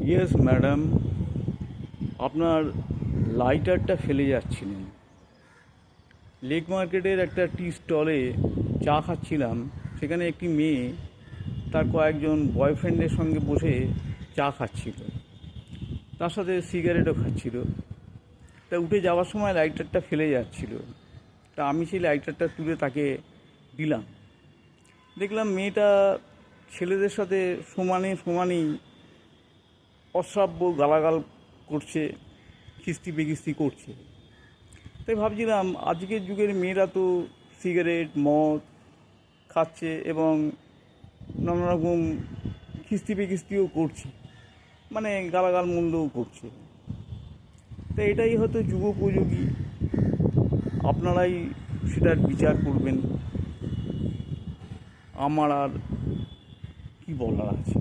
Yes madam, আপনার লাইটারটা ফেলে যাচ্ছিলেন। লেক মার্কেটের একটা টি স্টলে চা খাচ্ছিলাম। সেখানে একটি মেয়ে তার কয়েকজন বয়ফ্রেন্ডের সঙ্গে বসে চা খাচ্ছিল, তার সাথে সিগারেটও খাচ্ছিল। তা উঠে যাওয়ার সময় লাইটারটা ফেলে যাচ্ছিল। তা আমি সেই লাইটারটা তুলে তাকে দিলাম। দেখলাম মেয়েটা ছেলেদের সাথে সমানে সমানেই অশ্রাব্য গালাগাল করছে, খিস্তি বেকিস্তি করছে। তাই ভাবছিলাম আজকের যুগের মেয়েরা তো সিগারেট মদ খাচ্ছে এবং নানা রকম খিস্তি বেকিস্তিও করছে, মানে গালাগাল মন্দও করছে। তাই এটাই হয়তো যুগোপযোগী, আপনারাই সেটার বিচার করবেন। আমার আর কি বলার আছে।